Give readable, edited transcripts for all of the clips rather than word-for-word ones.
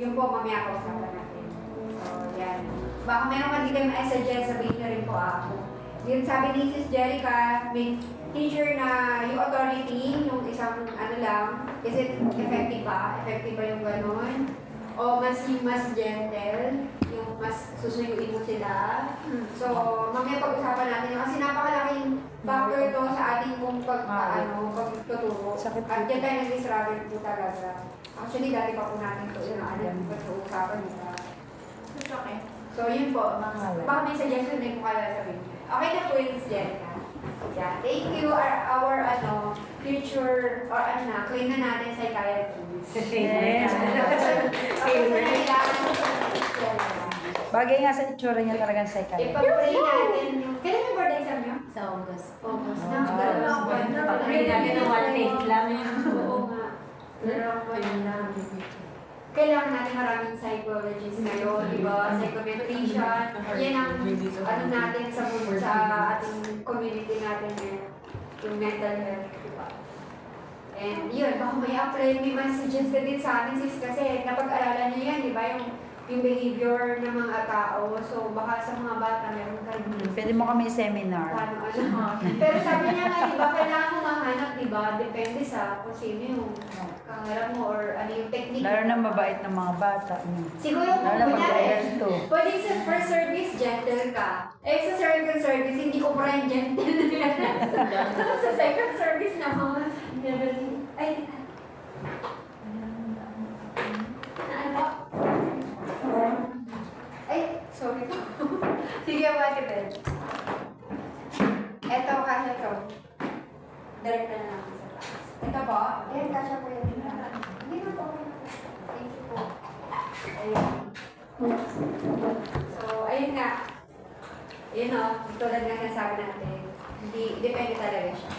Yung po, mamaya kausapan natin. So, yan. Baka meron ka hindi kayo ma-suggest, sabihin nyo rin po ako. Yun sabi ni Sis Jerica, may teacher na yung authority, yung isang ano lang, is it effective ba? Effective ba yung gano'n? O mas gentle, yung mas susuyuin mo sila. So, mamaya pag-usapan natin kasi napakalaking factor to sa ating kung pagtuturo. At yan tayo nag-struggle po talaga. Actually, dati pa po natin ito yung pag-uusapan nila. Okay. So, yun po. Baka may suggestion din po kaya sabihin. Okay na po yung Jerica. Yeah, thank you, our future, or claim na natin psychiatrist. Yes. Bagay nga sa itsura niya talagang psychiatrist. Ipag-pray natin yung... Kailan yung birthday exam niyo? Sa August. August na. Ah, Ganun lang po. Pag-pray natin ng 1 day lang. Oo nga. Ganun po yun lang. Kailangan natin maraming psychologists ngayon, di ba? Psychometrician. Yan ang ano natin sa ating community natin ngayon. Yung mental health, di ba? And yun, baka may apply, may messages ka din sa amin sis kasi napag-aralan niyo yan, di ba? Yung behavior ng mga tao. So baka sa mga bata meron ka din. Pwede mo kami seminar. Paano, Pero sabi niya nga, di ba, kailangan mo mahanap, di ba? Depende sa kung sino yung kaharap mo or ano yung technique. Lalo na mabait ng mga bata. Siguro Lalo kung na kunyari, pag-level 2. pwede sa first service, gentle ka. Eh, sa second service, hindi ko pa rin gentle. Sa second service naman, never, ay, ano? Ay, sorry po. Sige, Ate Ben. Eto, kasya to. Direct na lang sa class. Ito po, ayan, kasya po yung hindi na po. Thank you po. Ayan. So, ayun nga. Yun o, tulad nga sinasabi natin. Hindi, depende talaga siya.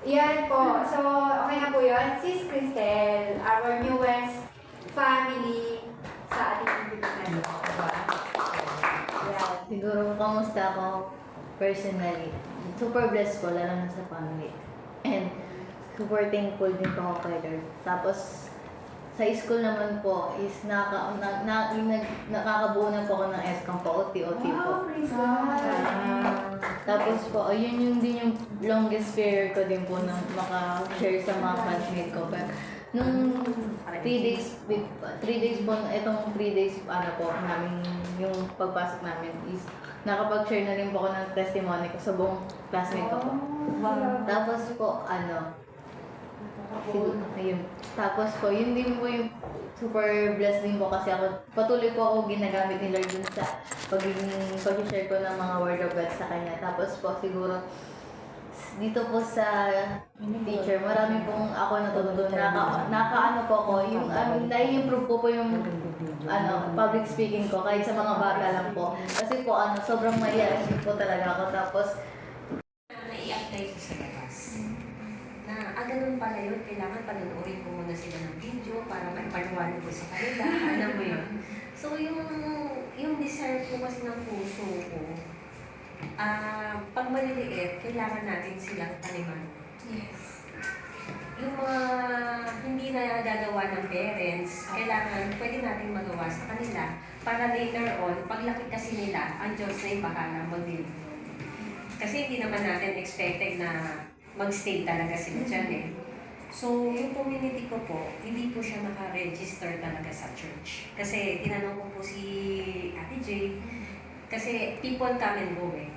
Yan po. So, okay na po yun. Sis Cristel, our newest family sa ating community. Yan. Siguro, kamusta ako personally. Super blessed ko, lalo na sa family. And super thankful din po ako kay Lord. Tapos, sa school naman po is nakakabuo na po ako ng SCOM po, OT-OT po. Wow, praise God. Tapos po, yun yung din yung longest period ko din po na maka-share sa mga classmates ko. Pero nung 3 days po, itong 3 days, ano po, namin, yung pagpasok namin is nakapag-share na rin po ako ng testimony ko sa buong classmate ko po. Wow. Tapos po, ayun. Tapos po, yun din po yung super blessed din po kasi ako, patuloy po ako ginagamit ni Lord dun sa pag-share ko ng mga word of God sa kanya. Tapos po, siguro, dito po sa teacher, marami pong ako natutunan. Nakaano po ako, yung nai-improve po yung public speaking ko kahit sa mga bata lang po. Kasi po, sobrang maiyak po talaga ako. Tapos, nai-apply ko sa labas. Ganun pala yun, kailangan panunurin ko muna sila ng video para maipaliwanag ko sa kanila. Alam mo yun? So, yung desire ko kasi ng puso ko, pag maliliit, kailangan natin silang taniman. Yes. Yung mga hindi na gagawa ng parents, kailangan pwede natin magawa sa kanila para later on, paglaki kasi nila, ang Diyos na yung bahala mag-deliver. Kasi hindi naman natin expected na mag-stay talaga sila dyan eh. So, yung community ko po, hindi po siya naka-register talaga sa church. Kasi tinanong ko po si Ate J, kasi people come and go eh.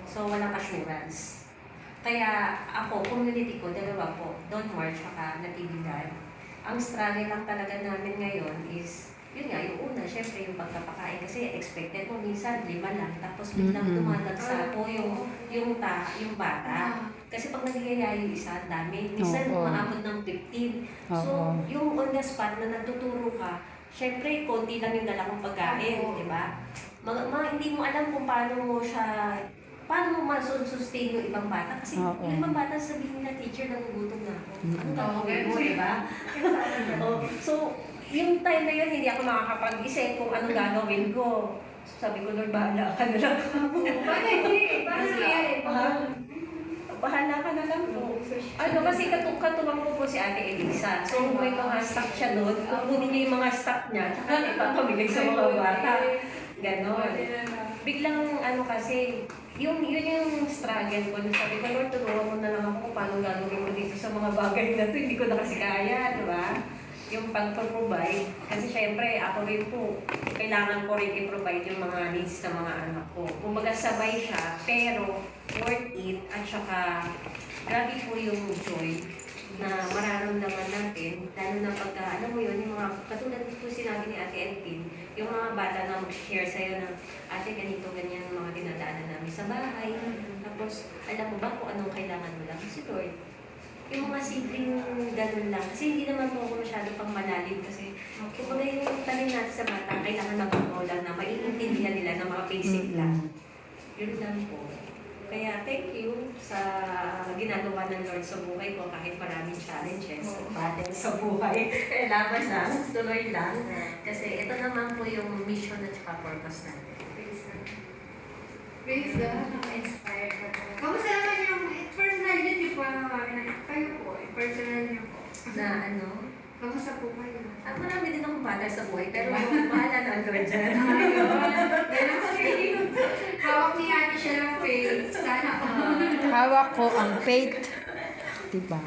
So, walang assurance. Kaya ako, community ko, dalawa po, Don March at Natividad. Ang struggle lang talaga namin ngayon is, yun nga, yung una, syempre yung pagkapakain. Kasi expected mo, minsan 5 lang, tapos biglang dumadagsa po yung bata. Kasi pag nagyaya yung isa, ang dami. Minsan, maabot ng 15. So, yung on the spot na nagtuturo ka, syempre, konti lang yung dala kong pagkain, di ba? Hindi mo alam kung paano mo masustain yung ibang bata. Kasi yung ibang bata sabihin nila, teacher, nagugutom na ako. Ano gagawin mo, di ba? So, yung time na yun, hindi ako makakapag-isip kung anong gagawin ko. Sabi ko, Lord, bahala ka na lang. Bakit? Paano nangyari? bahala ka na lang po. Ano, kasi katuwang ko po si Ate Elisa. So, kung may mga stock siya doon, kukunin niya yung mga stock niya, tsaka ipapamigay sa mga bata. Ganon. Biglang, ano kasi, yun yung struggle ko. Sabi ko, Lord, tulungan mo na lang ako kung paano gagawin ko dito sa mga bagay na to. Hindi ko na kasi kaya, di ba? Yung pag-provide. Kasi syempre, ako rin po, kailangan ko rin i-provide yung mga needs ng mga anak ko. Kumbaga sabay siya, pero worth it. At saka, grabe po yung joy na mararamdaman natin. Lalo na pagka, alam mo yun, yung mga, katulad po sinabi ni Ate Elkin, yung mga bata na mag-share sa'yo na, ate, ganito, ganyan mga dinadaanan namin sa bahay. Tapos, alam mo ba kung anong kailangan mo lang? Kasi Lord, yung mga simpleng ganun lang. Kasi hindi naman po ako masyado pang malalim kasi kumbaga yung talim natin sa bata, kailangan mag-mo lang na maiintindihan nila ng mga basic lang. Yun lang po. Kaya thank you sa ginagawa ng Lord sa buhay ko kahit maraming challenges, battle sa buhay. Kailangan lang, tuloy lang. Kasi ito naman po yung mission at saka purpose natin. Praise God, naka-inspire ka po. Kamusta naman yung personal niyo po, kayo po, personal niyo po. Na ano, Kamusta po kayo? marami din akong battle sa buhay, pero bahala na ang Lord dyan. Hawak ni Ate siya ng faith. Sana po. Hawak ko ang faith. Diba?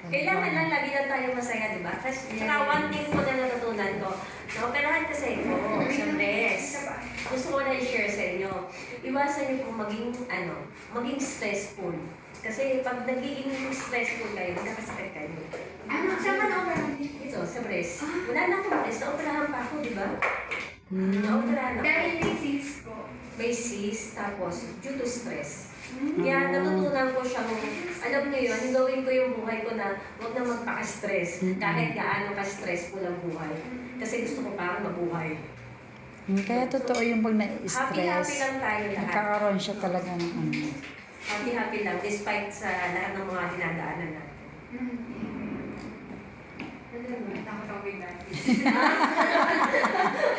Kailangan lang lagi lang tayo masaya, di ba? Kasi saka one thing po na natutunan ko, na-operahan kasi ako sa breast. Gusto ko na i-share sa inyo. Iwasan niyo po maging stressful. Kasi pag nagiging stressful kayo, magkakasakit kayo. Ano? Saan ka na-operahan? Ito, sa breast. Wala na akong breast. Na-operahan pa ako, di ba? Na-operahan ako. Dahil may sis ko. May cyst, tapos due to stress. Kaya natutunan ko siyang, alam niyo yun, gawin ko yung buhay ko na huwag na magpaka-stress. Kahit gaano ka-stressful ang buhay. Kasi gusto ko parang mabuhay. Kaya totoo yung pag Happy-happy na-stress. lang tayo lahat. Nagkakaroon siya talaga ng ano. Happy-happy lang despite sa lahat ng mga dinadaanan natin.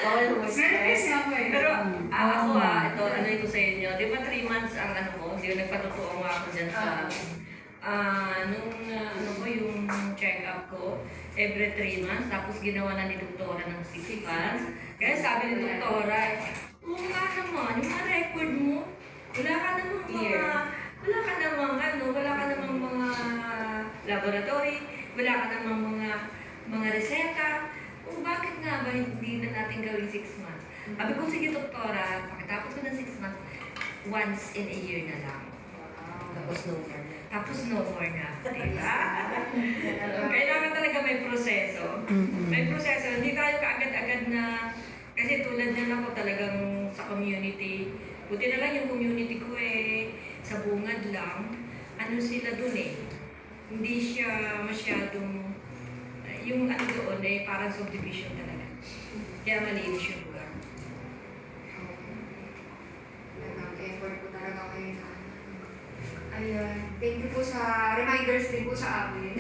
Bawal mo stress. Pero ako ito, ano ito sa inyo, di ba 3 months ang ano ko, di ba nagpatotoo nga ako dyan sa, nung ano ko, yung check-up ko, every 3 months, tapos ginawa na ni doktora ng 6 months. Kaya sabi ni doktora, oo nga naman, yung mga record mo, wala ka namang mga laboratory, wala ka namang mga reseta, kung bakit nga ba hindi na natin gawin 6 months? Sabi ko, sige doktora, pagkatapos ko ng 6 months, once in a year na lang. Tapos no more na. Tapos no more na. Diba? Kailangan talaga may proseso. May proseso. Hindi tayo kaagad-agad na, kasi tulad na lang ko talagang sa community. Buti na lang yung community ko sa bungad lang. Ano sila dun Hindi siya masyadong, yung ano doon parang subdivision talaga. Kaya malinis yung lugar. Nag-effort po talaga kayo na. Ayun. Thank you po sa reminders din po sa amin.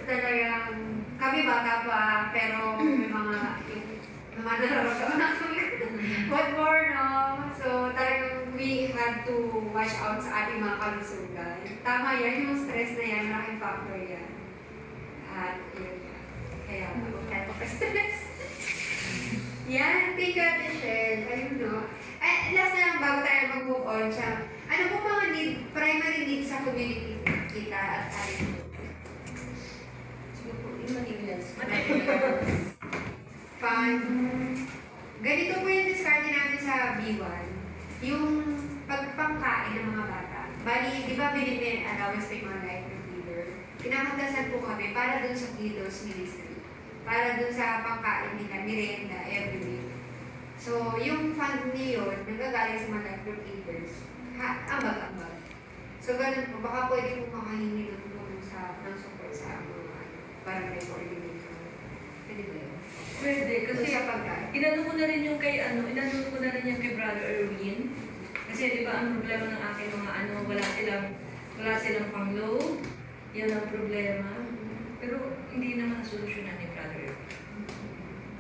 Talagang kami bata pa, pero may mga nararamdaman kami. What more, no? So, talagang we have to watch out sa ating mga kalusugan. Tama yan, yung stress na yan, malaking factor yan. At yun yan. Kaya, kaya pa-stress. Yan, thank you, Ate Shell. Ayun, no? Last na lang, bago tayo mag-move on siya. Ano po mga primary needs sa community kita at ating Siguro po, yung materials. fun? Ganito po yung discard namin sa B1. Yung pagpangkain ng mga bata. Bali, di ba binibigyan allowance pa yung mga life leader? Pinamagdasan po kami para dun sa Kiddos Ministry. Para dun sa pangkain nila, merienda every week. So, yung fund niyon, nagagaling sa mga life group leaders. Ambag-ambag. So, ganun po. Baka pwede po makahingi ng tulong ng support sa mga barangay coordinator. Pwede ba yun? Pwede, kasi Sa pagkain. inano ko na rin yung kay Brother Erwin. Kasi di ba ang problema ng aking mga wala silang pang-load. Yan ang problema. Pero hindi naman nasolusyonan ni Brother Erwin.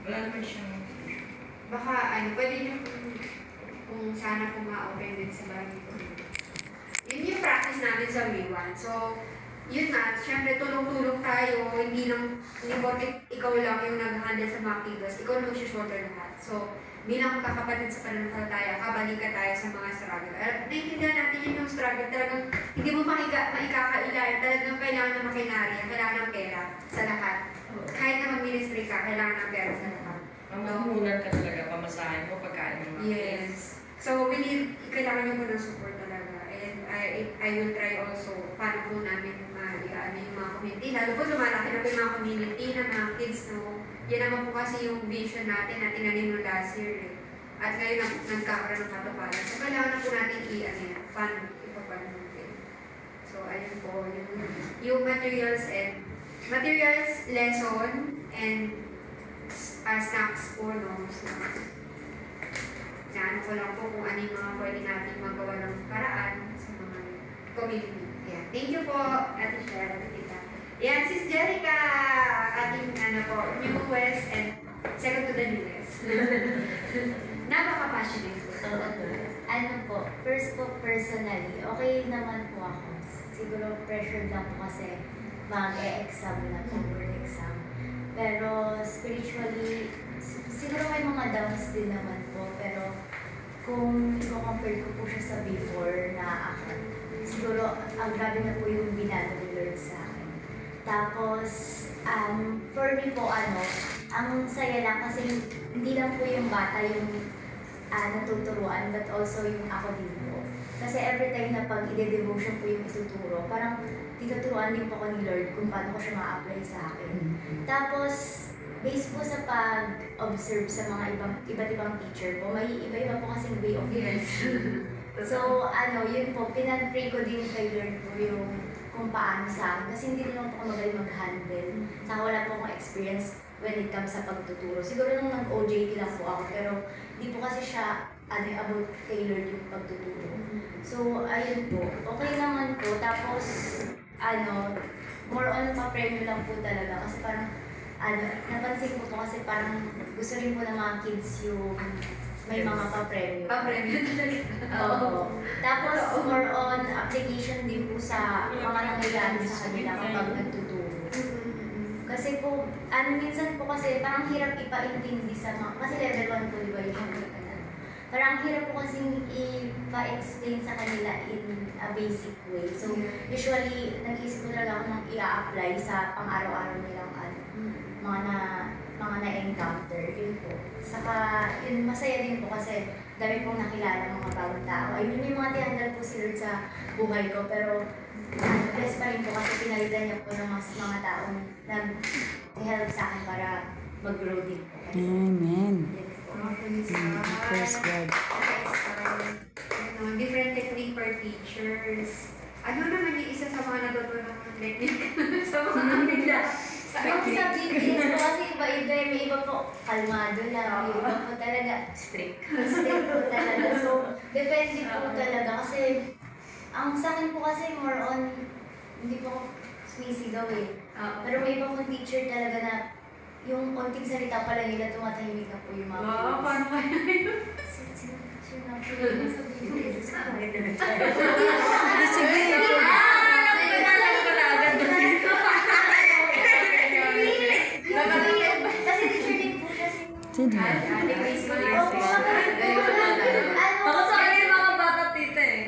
Wala naman siyang solusyon. Baka, pwede nyo kung sana po ma-open din sa barangay. Yun yung practice practice namin sa Wiwan. So, yun nga, syempre tulong-tulong tayo, hindi porket ikaw lang yung nag-handle sa mga kiddos, ikaw lang shoulder lahat. So, bilang kakapatid sa pananampalataya, kabalikan tayo sa mga struggle. At naiintindihan natin yun yung struggle, talagang hindi mo maikakailan, talagang kailangan ng makinarya, kailangan ng pera sa lahat. Kahit na mag-ministry ka, kailangan ng pera sa lahat. Ang mamulan ka talaga, pamasahin mo, pagkain mo. Yes. So, we need, kailangan nyo po ng support talaga. And I will try also, paano po namin ano yung mga community. Lalo po lumalaki na po yung mga community ng mga kids, no? Yan naman po kasi yung vision natin na tinanin nung last year, eh. At ngayon nagkakaroon ng katuparan. So, kailangan na po natin paano natin. So, ayun po, yung materials, lesson, and snacks po, no? Snacks. Naan ko lang po kung ano yung mga pwede natin magawa ng paraan sa mga community. Yeah. Thank you po, Ate Cheryl, Tita. Yan, Sis Jerica, ating newest and second to the newest. Napaka-passionate po. Ano po, first po personally, okay naman po ako. Siguro pressure lang po kasi mag-e-exam na po, board exam. Pero spiritually, siguro may mga downs din naman po. Pero kung i-compare ko po siya sa before na ako, siguro ang grabe na po yung binago ni Lord sa akin. Tapos, for me po, ang saya lang kasi hindi lang po yung bata yung natuturuan, but also yung ako din po. Kasi every time na pag ide-devotion po yung ituturo, parang tinuturuan din po ako ni Lord kung paano ko siya ma-apply sa akin. Tapos, based po sa pag-observe sa mga iba't ibang teacher po, may iba-iba po kasing way of teaching. So, yun po, pinag-pray ko din kay Lord po yung kung paano sa akin. Kasi hindi naman po ako magaling mag-handle. Saka wala po akong experience when it comes sa pagtuturo. Siguro nung nag-OJT lang po ako, pero hindi po kasi siya about kay Lord yung pagtuturo. So, ayun po. Okay naman po. Tapos, more on pa-premyo lang po talaga. Kasi parang, napansin ko po kasi parang gusto rin po ng mga kids yung may mga pa-premyo. Pa-premyo talaga. Oo. Tapos, more on application din po sa mga nangyayari sa kanila kapag nagtuturo. Kasi po, minsan po kasi parang hirap ipaintindi sa mga, kasi level 1 po, di ba yung parang hirap po kasing ipa-explain sa kanila in a basic way. So, usually, nag-iisip ko talaga ako nang i-apply sa pang-araw-araw nilang mga na-encounter. Yun po. Saka, yun, masaya din po kasi dami pong nakilala mga bagong tao. Ayun, may mga tihandal po si Lord sa buhay ko, pero blessed pa rin po kasi pinalitan niya po ng mga taong nag-help sa akin para mag-grow din po. Amen. Yun po. Praise God. Different technique per teachers. Ano naman yung isa sa mga natutunan ng technique sa mga kanila? Yung sa GPS po kasi iba-iba, may iba po kalmado lang, yung iba po talaga strict po talaga. So, depende po talaga kasi ang sa akin po kasi more on, hindi po sumisigaw eh. Pero may iba pong teacher talaga na yung konting salita pa lang nila, tumatahimik na po yung mga kids. Paano kaya yun? Sino na po yung sa GPS? Kasi teacher din po siya si... Sino? Ako sa Kaya yung mga bata tita eh.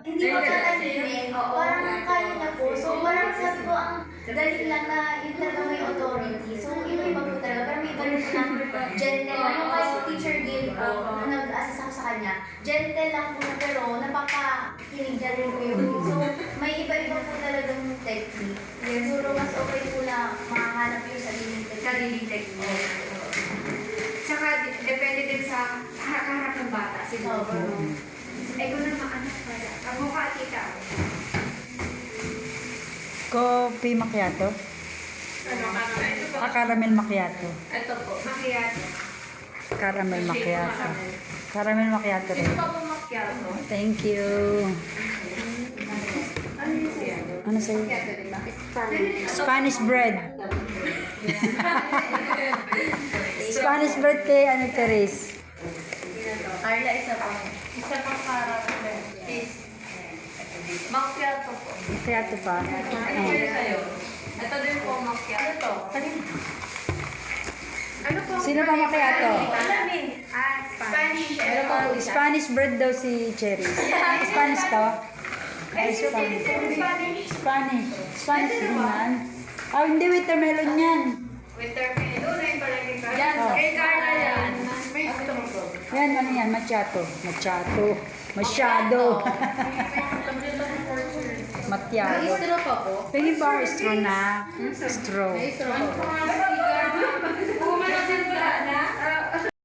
hindi ko tatahimik. Parang kaya niya po. So, parang sabi ko, ang dali lang na yun talaga may authority. So, iba-iba po talaga. Pero may iba rin po na gentle lang. Yung kay Teacher Gil po, na nag-assist ako sa kanya, gentle lang po pero napapakinig na rin po yung so, may iba-iba po talagang technique. Siguro mas okay po na makahanap yung sariling technique. Tsaka, depende din sa harap ng bata siguro. Eh, kung naman anak pala. Ako ka, tita. Coffee macchiato? Ano, ito po. Caramel macchiato. Ito po. Macchiato. Caramel macchiato. Caramel macchiato rin. Ito po macchiato. Thank you. Ano sa'yo? Spanish bread. Spanish bread kay Teres. Carla, isa pa. Isa pa para cheese. Macchiato po. Kaya ito pa. Ano po yun sa'yo? Ito din po, macchiato. Ano po? Sino pa macchiato? Spanish. Spanish bread daw si Cherry. Spanish to? Spanish. Spanish din yan. Oh, hindi watermelon yan. Yan, kay Carla yan. Yan, ano yan? Macchiato. Masyado. May Macchiato. straw pa po. Pwede ba straw na? Straw. May straw pa po.